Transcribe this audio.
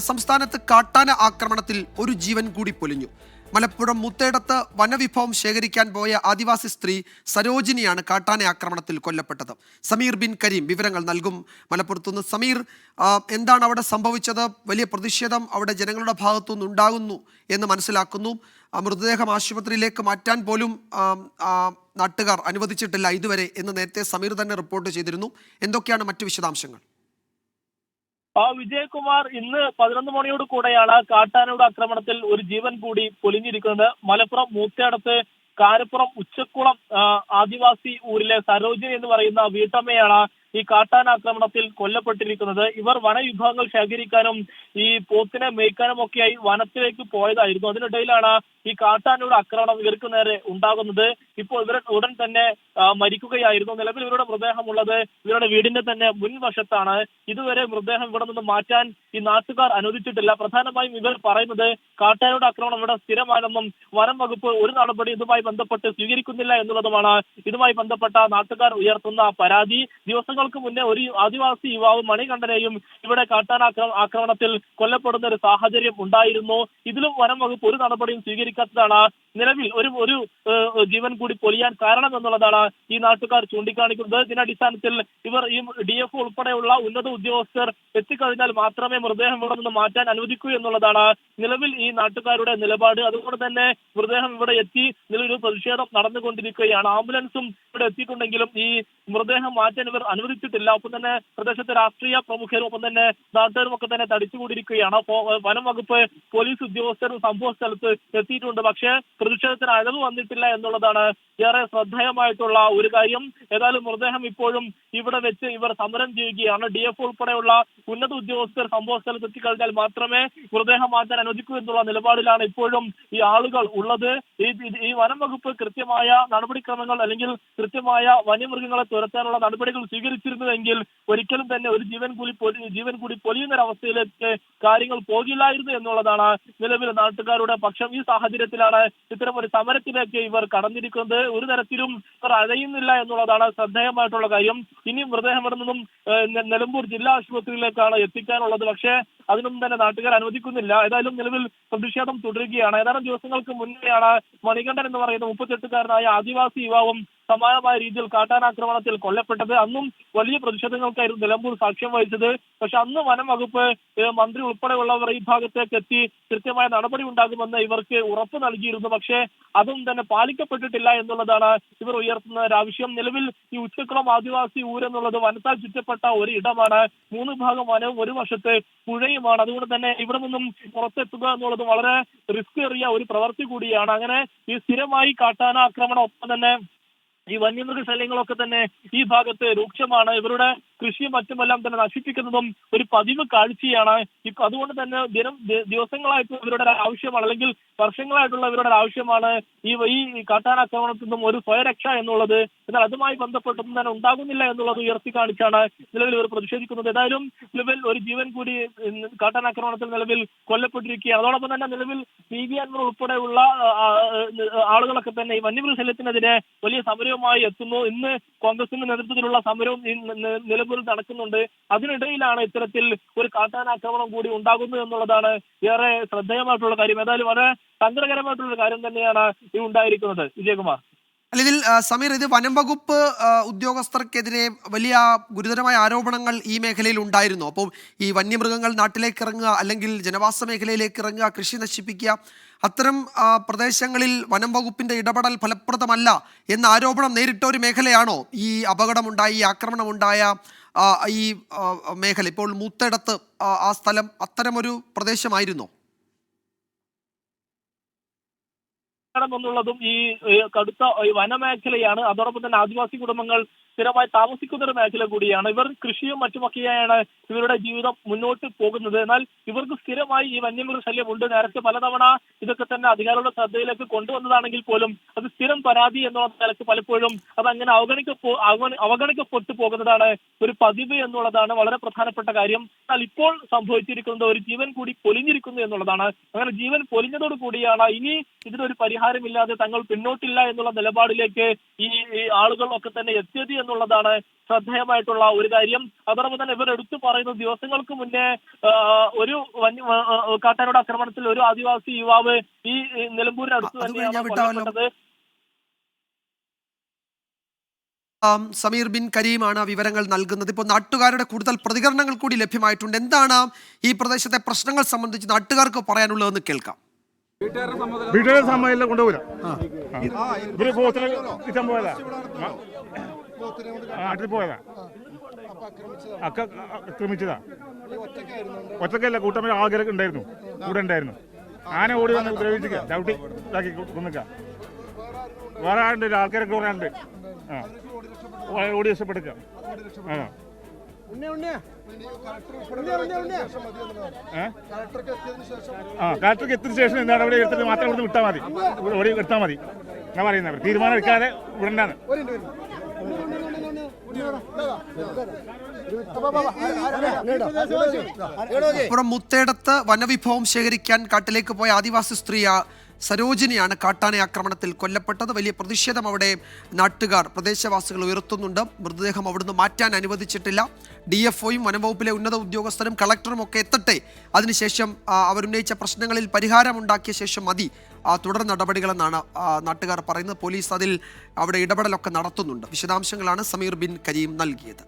സംസ്ഥാനത്ത് കാട്ടാന ആക്രമണത്തിൽ ഒരു ജീവൻ കൂടി പൊലിഞ്ഞു. മലപ്പുറം മുത്തേടത്ത് വനവിഭവം ശേഖരിക്കാൻ പോയ ആദിവാസി സ്ത്രീ സരോജിനിയാണ് കാട്ടാന ആക്രമണത്തിൽ കൊല്ലപ്പെട്ടത്. സമീർ ബിൻ കരീം വിവരങ്ങൾ നൽകും. മലപ്പുറത്തുനിന്ന് സമീർ, എന്താണ് അവിടെ സംഭവിച്ചത്? വലിയ പ്രതിഷേധം അവിടെ ജനങ്ങളുടെ ഭാഗത്തുനിന്ന് ഉണ്ടാകുന്നു എന്ന് മനസ്സിലാക്കുന്നു. മൃതദേഹം ആശുപത്രിയിലേക്ക് മാറ്റാൻ പോലും നാട്ടുകാർ അനുവദിച്ചിട്ടില്ല ഇതുവരെ എന്ന് നേരത്തെ സമീർ തന്നെ റിപ്പോർട്ട് ചെയ്തിരുന്നു. എന്തൊക്കെയാണ് മറ്റു വിശദാംശങ്ങൾ? വിജയകുമാർ, ഇന്ന് 11 മണിയോട് കൂടെയാണ് കാട്ടാനയുടെ ആക്രമണത്തിൽ ഒരു ജീവൻ കൂടി പൊലിഞ്ഞിരിക്കുന്നത്. മലപ്പുറം മൂത്തേടത്ത് കാരപ്പുറം ഉച്ചക്കുളം ആദിവാസി ഊരിലെ സരോജിനി എന്ന് പറയുന്ന വീട്ടമ്മയാണ് ഈ കാട്ടാന ആക്രമണത്തിൽ കൊല്ലപ്പെട്ടിരിക്കുന്നത്. ഇവർ വനവിഭവങ്ങൾ ശേഖരിക്കാനും ഈ പോത്തിനെ മേയ്ക്കാനും ഒക്കെയായി വനത്തിലേക്ക് പോയതായിരുന്നു. അതിനിടയിലാണ് ഈ കാട്ടാനയുടെ ആക്രമണം ഇവർക്ക് നേരെ ഉണ്ടാകുന്നത്. ഇപ്പോൾ ഇവർ ഉടൻ തന്നെ മരിക്കുകയായിരുന്നു. നിലവിൽ ഇവരുടെ മൃതദേഹമുള്ളത് ഇവരുടെ വീടിന്റെ തന്നെ മുൻവശത്താണ്. ഇതുവരെ മൃതദേഹം ഇവിടെ നിന്ന് മാറ്റാൻ ഈ നാട്ടുകാർ അനുവദിച്ചിട്ടില്ല. പ്രധാനമായും ഇവർ പറയുന്നത് കാട്ടാനയുടെ ആക്രമണം ഇവിടെ സ്ഥിരമാണെന്നും വനം വകുപ്പ് ഒരു നടപടി ഇതുമായി ബന്ധപ്പെട്ട് സ്വീകരിക്കുന്നില്ല എന്നുള്ളതുമാണ് ഇതുമായി ബന്ധപ്പെട്ട നാട്ടുകാർ ഉയർത്തുന്ന പരാതി. ദിവസങ്ങൾക്ക് മുന്നേ ഒരു ആദിവാസി യുവാവ് മണികണ്ഠനെയും ഇവിടെ കാട്ടാന ആക്രമണത്തിൽ കൊല്ലപ്പെടുന്ന ഒരു സാഹചര്യം ഉണ്ടായിരുന്നു. ഇതിലും വനം വകുപ്പ് ഒരു നടപടിയും സ്വീകരിക്കാത്തതാണ് നിലവിൽ ഒരു ജീവൻ കൂടി പൊലിയാൻ കാരണം എന്നുള്ളതാണ് ഈ നാട്ടുകാർ ചൂണ്ടിക്കാണിക്കുന്നത്. ഇതിനടിസ്ഥാനത്തിൽ ഇവർ ഈ DF ഉൾപ്പെടെയുള്ള ഉന്നത ഉദ്യോഗസ്ഥർ എത്തിക്കഴിഞ്ഞാൽ മാത്രമേ മൃതദേഹം ഇവിടെ നിന്ന് മാറ്റാൻ അനുവദിക്കൂ എന്നുള്ളതാണ് നിലവിൽ ഈ നാട്ടുകാരുടെ നിലപാട്. അതുകൊണ്ട് തന്നെ മൃതദേഹം ഇവിടെ എത്തി നിലവിൽ പ്രതിഷേധം നടന്നുകൊണ്ടിരിക്കുകയാണ്. ആംബുലൻസും ഇവിടെ എത്തിയിട്ടുണ്ടെങ്കിലും ഈ മൃതദേഹം മാറ്റാൻ ഇവർ അനുവദിച്ചിട്ടില്ല. ഒപ്പം തന്നെ പ്രദേശത്തെ രാഷ്ട്രീയ പ്രമുഖരും ഒപ്പം തന്നെ നാട്ടുകാരും ഒക്കെ തന്നെ തടിച്ചുകൂടിയിരിക്കുകയാണ്. വനം വകുപ്പ് പോലീസ് ഉദ്യോഗസ്ഥരും സംഭവ സ്ഥലത്ത് എത്തിയിട്ടുണ്ട്. പക്ഷേ പ്രതിഷേധത്തിന് അഴവ് വന്നിട്ടില്ല എന്നുള്ളതാണ് ഏറെ ശ്രദ്ധേയമായിട്ടുള്ള ഒരു കാര്യം. ഏതായാലും മൃതദേഹം ഇപ്പോഴും ഇവിടെ വെച്ച് ഇവർ സമരം ചെയ്യുകയാണ്. DF ഉൾപ്പെടെയുള്ള ഉന്നത ഉദ്യോഗസ്ഥർ സംഭവ സ്ഥലത്ത് എത്തിക്കഴിഞ്ഞാൽ മാത്രമേ മൃതദേഹം മാറ്റാൻ അനുവദിക്കൂ എന്നുള്ള നിലപാടിലാണ് ഇപ്പോഴും ഈ ആളുകൾ ഉള്ളത്. ഈ വനം വകുപ്പ് കൃത്യമായ നടപടിക്രമങ്ങൾ അല്ലെങ്കിൽ കൃത്യമായ വന്യമൃഗങ്ങളെ തുരത്താനുള്ള നടപടികൾ സ്വീകരിച്ചിരുന്നുവെങ്കിൽ ഒരിക്കലും തന്നെ ഒരു ജീവൻ കൂടി പൊലിയുന്നൊരവസ്ഥയിലേക്ക് കാര്യങ്ങൾ പോകില്ലായിരുന്നു എന്നുള്ളതാണ് നിലവിൽ നാട്ടുകാരുടെ പക്ഷം. ഈ സാഹചര്യത്തിലാണ് ഇത്തരം ഒരു സമരത്തിലേക്ക് ഇവർ കടന്നിരിക്കുന്നത്. ഒരു തരത്തിലും ഇവർ അഴയുന്നില്ല എന്നുള്ളതാണ് ശ്രദ്ധേയമായിട്ടുള്ള കാര്യം. ഇനി മൃതദേഹം ഇവിടെ നിന്നും നിലമ്പൂർ ജില്ലാ ആശുപത്രിയിലേക്കാണ് എത്തിക്കാനുള്ളത്. പക്ഷേ അതിനൊന്നും തന്നെ നാട്ടുകാർ അനുവദിക്കുന്നില്ല. ഏതായാലും നിലവിൽ പ്രതിഷേധം തുടരുകയാണ്. ഏതാനും ദിവസങ്ങൾക്ക് മുന്നെയാണ് മണികണ്ഠൻ എന്ന് പറയുന്ന 38-കാരനായ ആദിവാസി യുവാവും സമാനമായ രീതിയിൽ കാട്ടാനാക്രമണത്തിൽ കൊല്ലപ്പെട്ടത്. അന്നും വലിയ പ്രതിഷേധങ്ങൾക്കായിരുന്നു നിലമ്പൂർ സാക്ഷ്യം വഹിച്ചത്. പക്ഷെ അന്ന് വനം വകുപ്പ് മന്ത്രി ഉൾപ്പെടെയുള്ളവർ ഈ ഭാഗത്തേക്ക് എത്തി കൃത്യമായ നടപടി ഉണ്ടാകുമെന്ന് ഇവർക്ക് ഉറപ്പ് നൽകിയിരുന്നു. പക്ഷേ അതും തന്നെ പാലിക്കപ്പെട്ടിട്ടില്ല എന്നുള്ളതാണ് ഇവർ ഉയർത്തുന്ന ഒരു ആവശ്യം. നിലവിൽ ഈ ഉച്ചക്കുളം ആദിവാസി ഊരെന്നുള്ളത് വനത്താൽ ചുറ്റപ്പെട്ട ഒരു ഇടമാണ്. 3 ഭാഗം വനവും ഒരു വശത്ത് പുഴയുമാണ്. അതുകൊണ്ട് തന്നെ ഇവിടെ നിന്നും പുറത്തെത്തുക എന്നുള്ളത് വളരെ റിസ്ക് ഏറിയ ഒരു പ്രവൃത്തി കൂടിയാണ്. അങ്ങനെ ഈ സ്ഥിരമായി കാട്ടാന ആക്രമണം ഒപ്പം തന്നെ ഈ വന്യമൃഗ ശല്യങ്ങളൊക്കെ തന്നെ ഈ ഭാഗത്ത് രൂക്ഷമാണ്. ഇവരുടെ കൃഷിയും മറ്റുമെല്ലാം തന്നെ നശിപ്പിക്കുന്നതും ഒരു പതിവ് കാഴ്ചയാണ്. അതുകൊണ്ട് തന്നെ ദിവസങ്ങളായിട്ടുള്ള ഇവരുടെ ആവശ്യമാണ് അല്ലെങ്കിൽ വർഷങ്ങളായിട്ടുള്ള ഇവരുടെ ആവശ്യമാണ് ഈ കാട്ടാനാക്രമണത്തിൽ നിന്നും ഒരു സ്വയരക്ഷ എന്നുള്ളത്. എന്നാൽ അതുമായി ബന്ധപ്പെട്ടൊന്നും തന്നെ ഉണ്ടാകുന്നില്ല എന്നുള്ളത് ഉയർത്തി കാണിച്ചാണ് നിലവിൽ ഇവർ പ്രതിഷേധിക്കുന്നത്. ഏതായാലും നിലവിൽ ഒരു ജീവൻ കൂടി കാട്ടാനാക്രമണത്തിൽ നിലവിൽ കൊല്ലപ്പെട്ടിരിക്കുകയാണ്. അതോടൊപ്പം തന്നെ നിലവിൽ PV അൻവർ ഉൾപ്പെടെയുള്ള ആളുകളൊക്കെ തന്നെ ഈ വന്യമൃഗ ശല്യത്തിനെതിരെ വലിയ സമരവുമായി എത്തുന്നു. ഇന്ന് കോൺഗ്രസിന്റെ നേതൃത്വത്തിലുള്ള സമരവും നിലമ്പൂരിൽ നടക്കുന്നുണ്ട്. അതിനിടയിലാണ് ഇത്തരത്തിൽ ഒരു കാട്ടാനാക്രമണം കൂടി ഉണ്ടാകുന്നത് എന്നുള്ളതാണ് ഏറെ ശ്രദ്ധേയമായിട്ടുള്ള കാര്യം. ഏതായാലും വളരെ സങ്കടകരമായിട്ടുള്ള കാര്യം തന്നെയാണ് ഇത് ഉണ്ടായിരിക്കുന്നത്. വിജയകുമാർ, അല്ലെങ്കിൽ സമീർ, ഇത് വനം വകുപ്പ് ഉദ്യോഗസ്ഥർക്കെതിരെ വലിയ ഗുരുതരമായ ആരോപണങ്ങൾ ഈ മേഖലയിൽ ഉണ്ടായിരുന്നു. അപ്പോൾ ഈ വന്യമൃഗങ്ങൾ നാട്ടിലേക്ക് ഇറങ്ങുക അല്ലെങ്കിൽ ജനവാസ മേഖലയിലേക്ക് ഇറങ്ങുക, കൃഷി നശിപ്പിക്കുക, അത്തരം പ്രദേശങ്ങളിൽ വനം വകുപ്പിന്റെ ഇടപെടൽ ഫലപ്രദമല്ല എന്ന ആരോപണം നേരിട്ട ഒരു മേഖലയാണോ ഈ അപകടമുണ്ടായി, ഈ ആക്രമണമുണ്ടായ ഈ മേഖല? ഇപ്പോൾ മൂത്തേടത്ത് ആ സ്ഥലം അത്തരമൊരു പ്രദേശമായിരുന്നോ? എന്നുള്ളതും ഈ കടുത്ത വനമേഖലയാണ്. അതോടൊപ്പം തന്നെ ആദിവാസി കുടുംബങ്ങൾ സ്ഥിരമായി താമസിക്കുന്ന ഒരു മേഖല കൂടിയാണ്. ഇവർ കൃഷിയും മറ്റുമൊക്കെയാണ് ഇവരുടെ ജീവിതം മുന്നോട്ട് പോകുന്നത്. എന്നാൽ ഇവർക്ക് സ്ഥിരമായി ഈ വന്യമൃഗ ശല്യമുണ്ട്. നേരത്തെ പലതവണ ഇതൊക്കെ തന്നെ അധികാരികളുടെ ശ്രദ്ധയിലേക്ക് കൊണ്ടുവന്നതാണെങ്കിൽ പോലും അത് സ്ഥിരം പരാതി എന്നുള്ള നിലക്ക് പലപ്പോഴും അതങ്ങനെ അവഗണിക്കപ്പെട്ടു പോകുന്നതാണ് ഒരു പതിവ് എന്നുള്ളതാണ് വളരെ പ്രധാനപ്പെട്ട കാര്യം. എന്നാൽ ഇപ്പോൾ സംഭവിച്ചിരിക്കുന്നത് ഒരു ജീവൻ കൂടി പൊലിഞ്ഞിരിക്കുന്നു എന്നുള്ളതാണ്. അങ്ങനെ ജീവൻ പൊലിഞ്ഞതോടു കൂടിയാണ് ഇനി ഇതിനൊരു പരിഹാരമില്ലാതെ തങ്ങൾ പിന്നോട്ടില്ല എന്നുള്ള നിലപാടിലേക്ക് ഈ ആളുകൾ ഒക്കെ തന്നെ എത്തിയത് എന്നുള്ളതാണ് ശ്രദ്ധേയമായിട്ടുള്ള ഒരു കാര്യം. അതോടൊപ്പം തന്നെ ഇവർ എടുത്തു പറയുന്ന ദിവസങ്ങൾക്ക് മുന്നേ ഒരു കാട്ടാനയുടെ ആക്രമണത്തിൽ ഒരു ആദിവാസി യുവാവ് ഈ നിലമ്പൂരിനടുത്ത് തന്നെയാണ് കൊല്ലപ്പെട്ടത്. സമീർ ബിൻ കരീമാണ് വിവരങ്ങൾ നൽകുന്നത്. ഇപ്പോൾ നാട്ടുകാരുടെ കൂടുതൽ പ്രതികരണങ്ങൾ കൂടി ലഭ്യമായിട്ടുണ്ട്. എന്താണ് ഈ പ്രദേശത്തെ പ്രശ്നങ്ങൾ സംബന്ധിച്ച് നാട്ടുകാർക്ക് പറയാനുള്ളതെന്ന് കേൾക്കാം. വീട്ടുകാരെ സമ്മതില്ല, കൊണ്ടുപോകില്ല. ഇവര് പോത്തിനെ കിട്ടാൻ പോയതാ, നാട്ടിൽ പോയതാ, ആക്രമിച്ചതാ. ഒറ്റക്കല്ല, കൂട്ടം ആൾക്കാരൊക്കെ ഉണ്ടായിരുന്നു, കൂടെ ഉണ്ടായിരുന്നു. ആന ഓടി വന്ന് ഉപദ്രവിച്ചിക്ക, ചവിട്ടി ഇതാക്കി കൊന്നിക്ക. വേറെ ആളുണ്ട്, ആൾക്കാരൊക്കെ കുറെ ഉണ്ട്. ഓടി രക്ഷപ്പെടുക്ക. കളക്ടർക്ക് എത്തിയ ശേഷം എന്താണ് അവിടെ എടുത്തിട്ട് മാത്രം ഇവിടുന്ന് വിട്ടാൽ മതി, ഓടി എടുത്താൽ മതി ഞാൻ പറയുന്നത്. തീരുമാനം എടുക്കാതെ വിടണ്ടാണ്. അപ്പുറം മുത്തേടത്ത് വനവിഭവം ശേഖരിക്കാൻ കാട്ടിലേക്ക് പോയ ആദിവാസി സ്ത്രീ സരോജിനിയാണ് കാട്ടാന ആക്രമണത്തിൽ കൊല്ലപ്പെട്ടത്. വലിയ പ്രതിഷേധം അവിടെ നാട്ടുകാർ, പ്രദേശവാസികൾ ഉയർത്തുന്നുണ്ട്. മൃതദേഹം അവിടുന്ന് മാറ്റാൻ അനുവദിച്ചിട്ടില്ല. DFOയും വനംവകുപ്പിലെ ഉന്നത ഉദ്യോഗസ്ഥരും കളക്ടറും ഒക്കെ എത്തട്ടെ, അതിനുശേഷം അവരുന്നയിച്ച പ്രശ്നങ്ങളിൽ പരിഹാരമുണ്ടാക്കിയ ശേഷം മതി തുടർ നടപടികളെന്നാണ് നാട്ടുകാർ പറയുന്നത്. പോലീസ് അതിൽ അവിടെ ഇടപെടലൊക്കെ നടത്തുന്നുണ്ട്. വിശദാംശങ്ങളാണ് സമീർ ബിൻ കരീം നൽകിയത്.